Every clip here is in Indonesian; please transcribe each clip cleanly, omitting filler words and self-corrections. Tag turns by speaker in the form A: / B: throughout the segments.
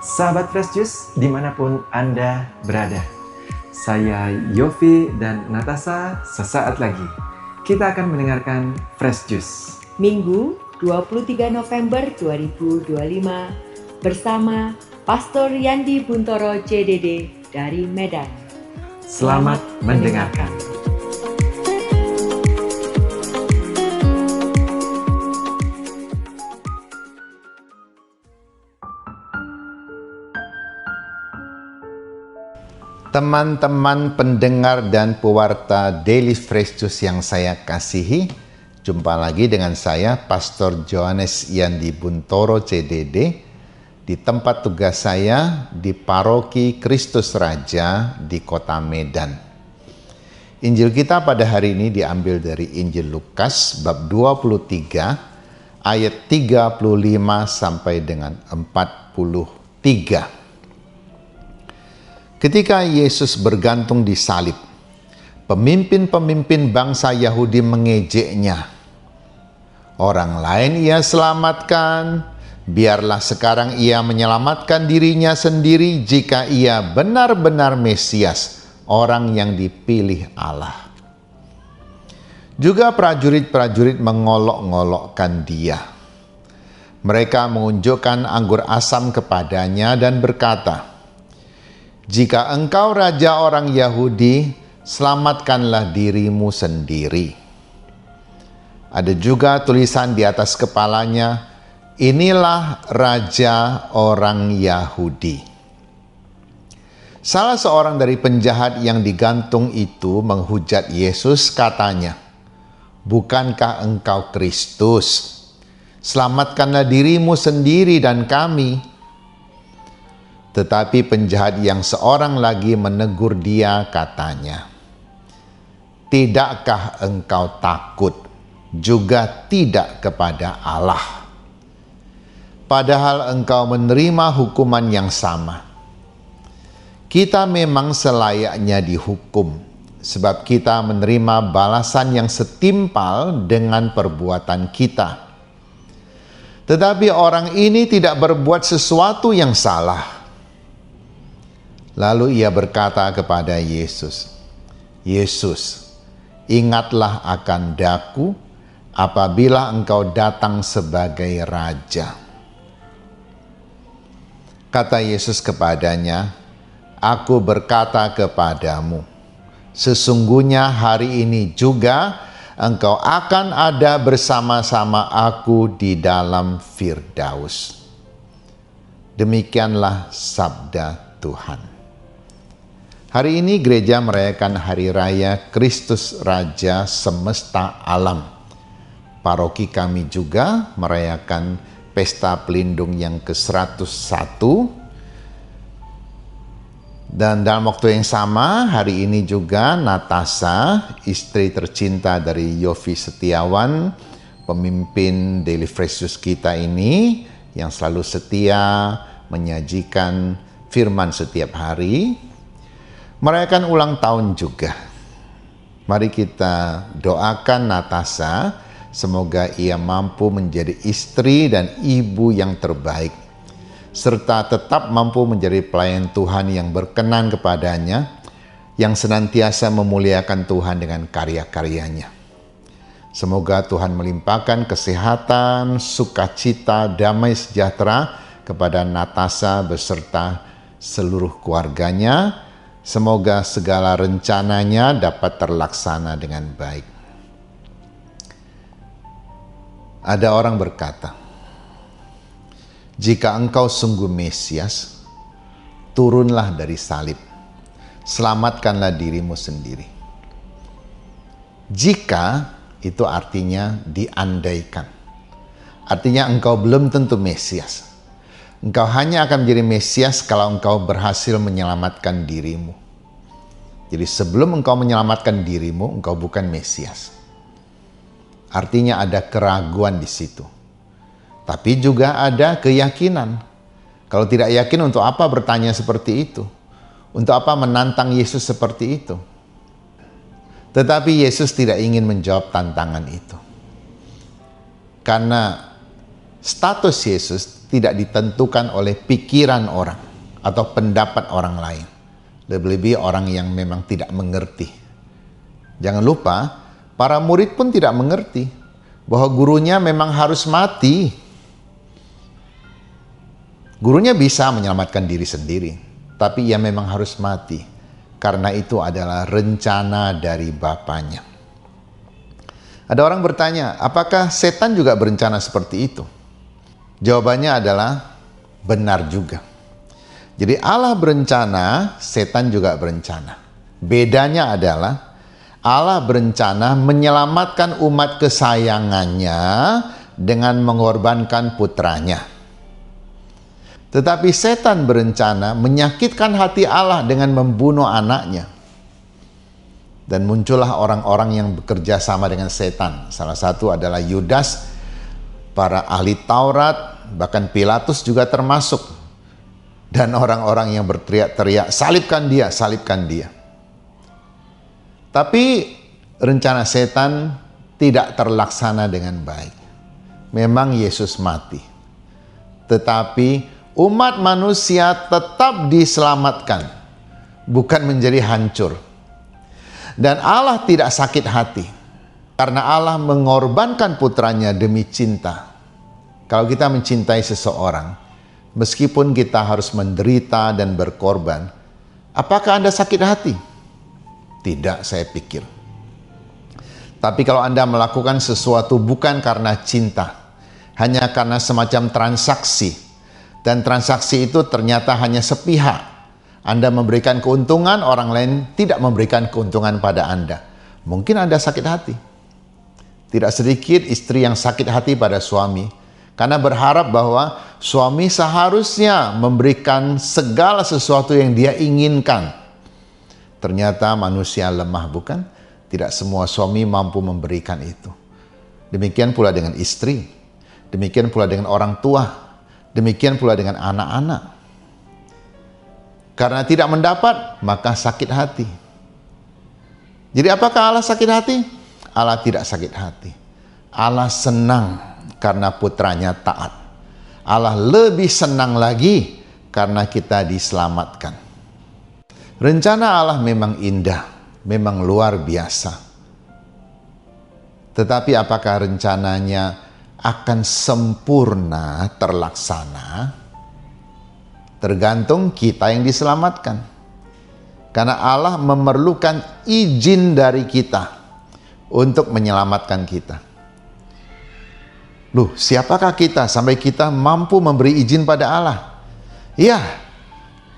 A: Sahabat Fresh Juice dimanapun Anda berada. Saya Yofi dan Natasha, sesaat lagi kita akan mendengarkan Fresh Juice.
B: Minggu 23 November 2025 bersama Pastor Yandi Buntoro CDD dari Medan.
A: Selamat mendengarkan.
C: Teman-teman pendengar dan pewarta Daily Fresh Juice yang saya kasihi, jumpa lagi dengan saya, Pastor Johannes Yandi Buntoro CDD, di tempat tugas saya di Paroki Kristus Raja di Kota Medan. Injil kita pada hari ini diambil dari Injil Lukas bab 23 ayat 35 sampai dengan 43. Ketika Yesus bergantung di salib, pemimpin-pemimpin bangsa Yahudi mengejeknya. Orang lain ia selamatkan, biarlah sekarang ia menyelamatkan dirinya sendiri jika ia benar-benar Mesias, orang yang dipilih Allah. Juga prajurit-prajurit mengolok-ngolokkan dia. Mereka mengunjukkan anggur asam kepadanya dan berkata, "Jika engkau raja orang Yahudi, selamatkanlah dirimu sendiri." Ada juga tulisan di atas kepalanya, "Inilah raja orang Yahudi." Salah seorang dari penjahat yang digantung itu menghujat Yesus, katanya, "Bukankah engkau Kristus? Selamatkanlah dirimu sendiri dan kami." Tetapi penjahat yang seorang lagi menegur dia, katanya, "Tidakkah engkau takut juga tidak kepada Allah? Padahal engkau menerima hukuman yang sama. Kita memang selayaknya dihukum, sebab kita menerima balasan yang setimpal dengan perbuatan kita. Tetapi orang ini tidak berbuat sesuatu yang salah." Lalu ia berkata kepada Yesus, "Yesus, ingatlah akan daku apabila engkau datang sebagai raja." Kata Yesus kepadanya, "Aku berkata kepadamu, sesungguhnya hari ini juga engkau akan ada bersama-sama aku di dalam Firdaus." Demikianlah sabda Tuhan. Hari ini gereja merayakan Hari Raya Kristus Raja Semesta Alam. Paroki kami juga merayakan Pesta Pelindung yang ke-101. Dan dalam waktu yang sama, hari ini juga Natasha, istri tercinta dari Yofi Setiawan, pemimpin Daily Fresh Juice kita ini, yang selalu setia menyajikan firman setiap hari, merayakan ulang tahun juga. Mari kita doakan Natasha, semoga ia mampu menjadi istri dan ibu yang terbaik, serta tetap mampu menjadi pelayan Tuhan yang berkenan kepadanya, yang senantiasa memuliakan Tuhan dengan karya-karyanya. Semoga Tuhan melimpahkan kesehatan, sukacita, damai sejahtera kepada Natasha beserta seluruh keluarganya. Semoga segala rencananya dapat terlaksana dengan baik. Ada orang berkata, "Jika engkau sungguh Mesias, turunlah dari salib, selamatkanlah dirimu sendiri." Jika itu artinya diandaikan. Artinya engkau belum tentu Mesias. Engkau hanya akan menjadi Mesias kalau engkau berhasil menyelamatkan dirimu. Jadi sebelum engkau menyelamatkan dirimu, engkau bukan Mesias. Artinya ada keraguan di situ. Tapi juga ada keyakinan. Kalau tidak yakin, untuk apa bertanya seperti itu? Untuk apa menantang Yesus seperti itu? Tetapi Yesus tidak ingin menjawab tantangan itu. Karena Status Yesus tidak ditentukan oleh pikiran orang atau pendapat orang lain. Lebih-lebih orang yang memang tidak mengerti. Jangan lupa, para murid pun tidak mengerti bahwa gurunya memang harus mati. Gurunya bisa menyelamatkan diri sendiri, tapi ia memang harus mati. Karena itu adalah rencana dari Bapanya. Ada orang bertanya, apakah setan juga berencana seperti itu? Jawabannya adalah benar juga. Jadi Allah berencana, setan juga berencana. Bedanya adalah Allah berencana menyelamatkan umat kesayangannya dengan mengorbankan putranya. Tetapi setan berencana menyakitkan hati Allah dengan membunuh anaknya. Dan muncullah orang-orang yang bekerja sama dengan setan. Salah satu adalah Yudas, para ahli Taurat, bahkan Pilatus juga termasuk. Dan orang-orang yang berteriak-teriak, salibkan dia, salibkan dia. Tapi rencana setan tidak terlaksana dengan baik. Memang Yesus mati. Tetapi umat manusia tetap diselamatkan, bukan menjadi hancur. Dan Allah tidak sakit hati, karena Allah mengorbankan putranya demi cinta. Kalau kita mencintai seseorang, meskipun kita harus menderita dan berkorban, apakah Anda sakit hati? Tidak, saya pikir. Tapi kalau Anda melakukan sesuatu bukan karena cinta, hanya karena semacam transaksi, dan transaksi itu ternyata hanya sepihak. Anda memberikan keuntungan, orang lain tidak memberikan keuntungan pada Anda. Mungkin Anda sakit hati. Tidak sedikit istri yang sakit hati pada suami, karena berharap bahwa suami seharusnya memberikan segala sesuatu yang dia inginkan. Ternyata manusia lemah, bukan? Tidak semua suami mampu memberikan itu. Demikian pula dengan istri. Demikian pula dengan orang tua. Demikian pula dengan anak-anak. Karena tidak mendapat, maka sakit hati. Jadi apakah Allah sakit hati? Allah tidak sakit hati. Allah senang karena putranya taat. Allah lebih senang lagi karena kita diselamatkan. Rencana Allah memang indah, memang luar biasa. Tetapi apakah rencananya akan sempurna terlaksana? Tergantung kita yang diselamatkan. Karena Allah memerlukan izin dari kita untuk menyelamatkan kita. Loh, siapakah kita sampai kita mampu memberi izin pada Allah? Ya,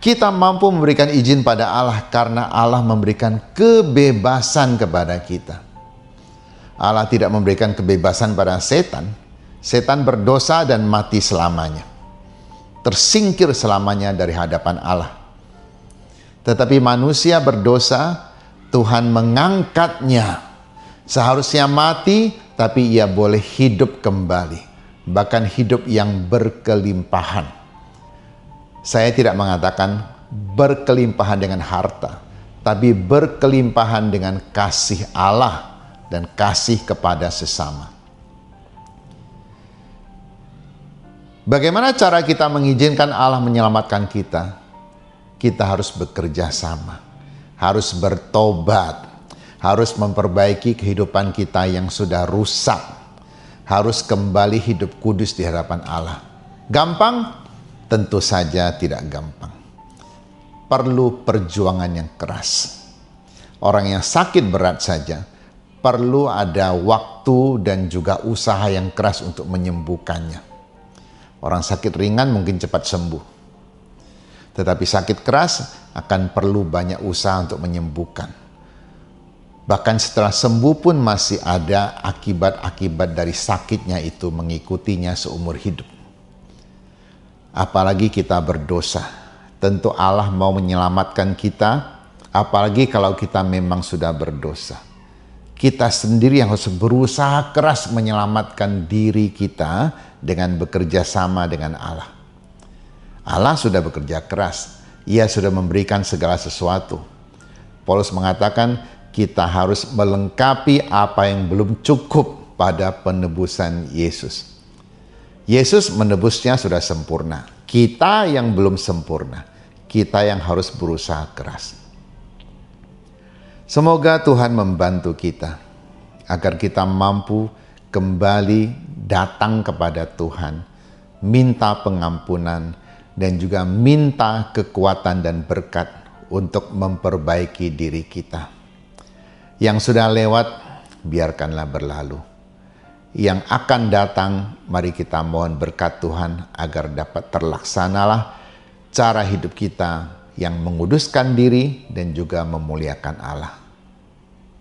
C: kita mampu memberikan izin pada Allah karena Allah memberikan kebebasan kepada kita. Allah tidak memberikan kebebasan pada setan. Setan berdosa dan mati selamanya. Tersingkir selamanya dari hadapan Allah. Tetapi manusia berdosa, Tuhan mengangkatnya. Seharusnya mati, tapi ia boleh hidup kembali. Bahkan hidup yang berkelimpahan. Saya tidak mengatakan berkelimpahan dengan harta, tapi berkelimpahan dengan kasih Allah dan kasih kepada sesama. Bagaimana cara kita mengizinkan Allah menyelamatkan kita? Kita harus bekerja sama, harus bertobat, harus memperbaiki kehidupan kita yang sudah rusak, harus kembali hidup kudus di hadapan Allah. Gampang? Tentu saja tidak gampang. Perlu perjuangan yang keras. Orang yang sakit berat saja perlu ada waktu dan juga usaha yang keras untuk menyembuhkannya. Orang sakit ringan mungkin cepat sembuh. Tetapi sakit keras akan perlu banyak usaha untuk menyembuhkan. Bahkan setelah sembuh pun masih ada akibat-akibat dari sakitnya itu mengikutinya seumur hidup. Apalagi kita berdosa. Tentu Allah mau menyelamatkan kita, apalagi kalau kita memang sudah berdosa. Kita sendiri yang harus berusaha keras menyelamatkan diri kita dengan bekerja sama dengan Allah. Allah sudah bekerja keras. Ia sudah memberikan segala sesuatu. Paulus mengatakan kita harus melengkapi apa yang belum cukup pada penebusan Yesus. Yesus menebusnya sudah sempurna. Kita yang belum sempurna, kita yang harus berusaha keras. Semoga Tuhan membantu kita agar kita mampu kembali datang kepada Tuhan, minta pengampunan, dan juga minta kekuatan dan berkat untuk memperbaiki diri kita. Yang sudah lewat, biarkanlah berlalu. Yang akan datang, mari kita mohon berkat Tuhan agar dapat terlaksanalah cara hidup kita yang menguduskan diri dan juga memuliakan Allah.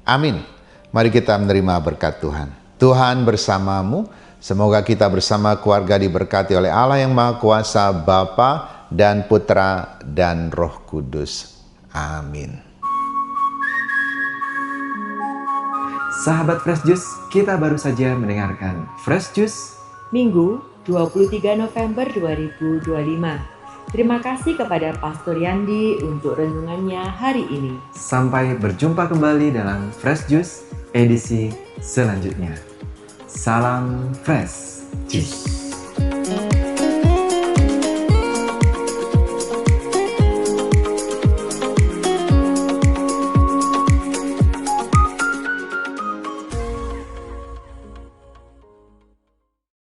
C: Amin. Mari kita menerima berkat Tuhan. Tuhan bersamamu. Semoga kita bersama keluarga diberkati oleh Allah yang Maha Kuasa, Bapa dan Putra dan Roh Kudus. Amin.
A: Sahabat Fresh Juice, kita baru saja mendengarkan Fresh Juice
B: Minggu 23 November 2025. Terima kasih kepada Pastor Yandi untuk renungannya hari ini.
A: Sampai berjumpa kembali dalam Fresh Juice edisi selanjutnya. Salam Fresh Juice.